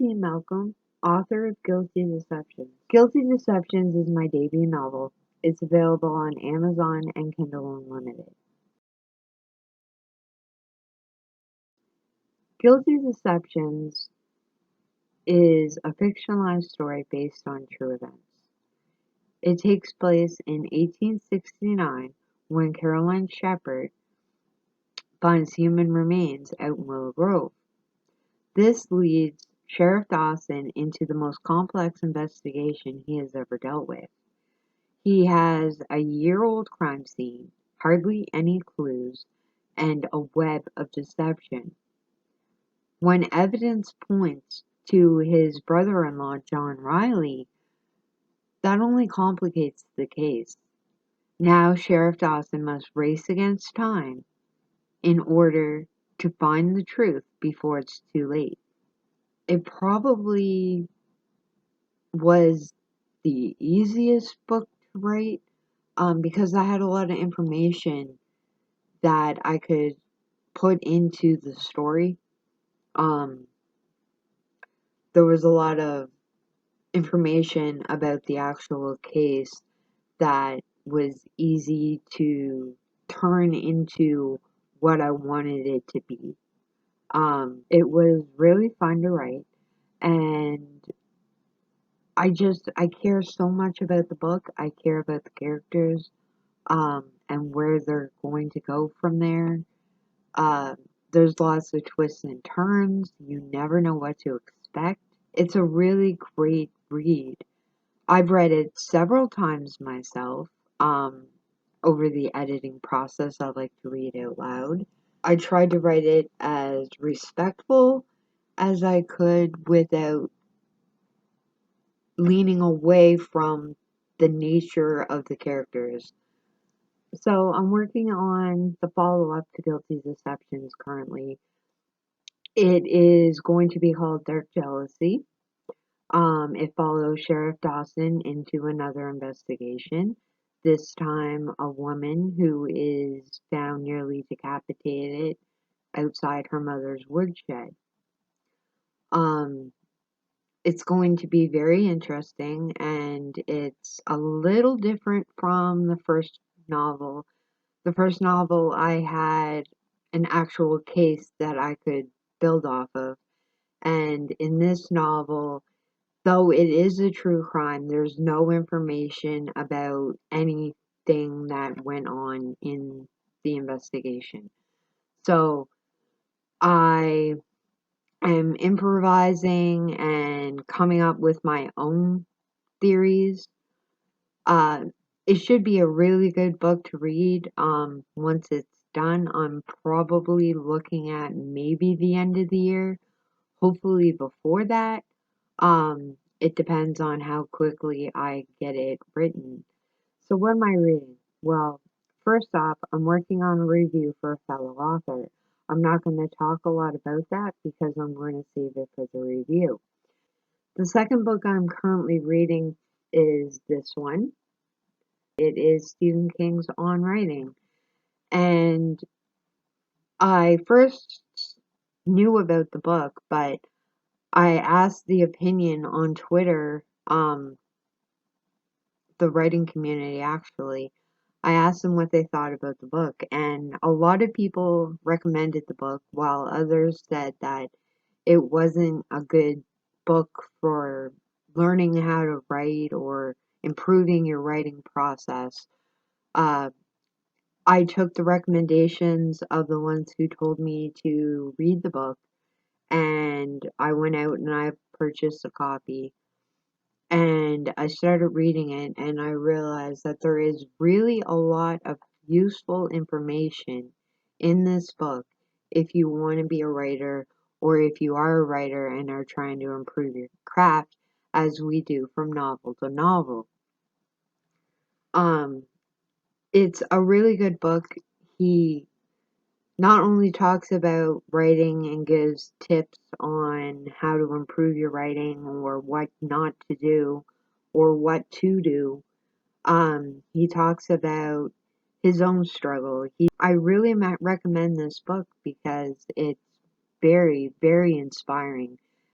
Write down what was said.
T. Malcolm, author of Guilty Deceptions. Guilty Deceptions is my debut novel. It's available on Amazon and Kindle Unlimited. Guilty Deceptions is a fictionalized story based on true events. It takes place in 1869 when Caroline Shepard finds human remains out in Willow Grove. This leads Sheriff Dawson into the most complex investigation he has ever dealt with. He has a year-old crime scene, hardly any clues, and a web of deception. When evidence points to his brother-in-law, John Riley, that only complicates the case. Now Sheriff Dawson must race against time in order to find the truth before it's too late. It probably was the easiest book to write because I had a lot of information that I could put into the story. There was a lot of information about the actual case that was easy to turn into what I wanted it to be. It was really fun to write, and I care so much about the book. I care about the characters, and where they're going to go from there. There's lots of twists and turns. You never know what to expect. It's a really great read. I've read it several times myself. Over the editing process, I like to read out loud. I tried to write it as respectful as I could without leaning away from the nature of the characters. So I'm working on the follow-up to Guilty Deceptions currently. It is going to be called Dark Jealousy. It follows Sheriff Dawson into another investigation. This time, a woman who is found nearly decapitated outside her mother's woodshed. It's going to be very interesting, and it's a little different from the first novel. The first novel, I had an actual case that I could build off of, and in this novel, though it is a true crime, there's no information about anything that went on in the investigation. So I am improvising and coming up with my own theories. It should be a really good book to read. Once it's done, I'm probably looking at maybe the end of the year, hopefully before that. It depends on how quickly I get it written. So what am I reading? Well, first off, I'm working on a review for a fellow author. I'm not going to talk a lot about that because I'm going to save it for the review. The second book I'm currently reading is this one. It is Stephen King's On Writing. And I first knew about the book, but I asked the opinion on Twitter, the writing community actually. I asked them what they thought about the book, and a lot of people recommended the book, while others said that it wasn't a good book for learning how to write or improving your writing process. I took the recommendations of the ones who told me to read the book, and I went out and I purchased a copy. And I started reading it, and I realized that there is really a lot of useful information in this book if you want to be a writer, or if you are a writer and are trying to improve your craft, as we do from novel to novel. It's a really good book. He not only talks about writing and gives tips on how to improve your writing or what not to do or what to do. He talks about his own struggle. I really recommend this book because it's very, very inspiring.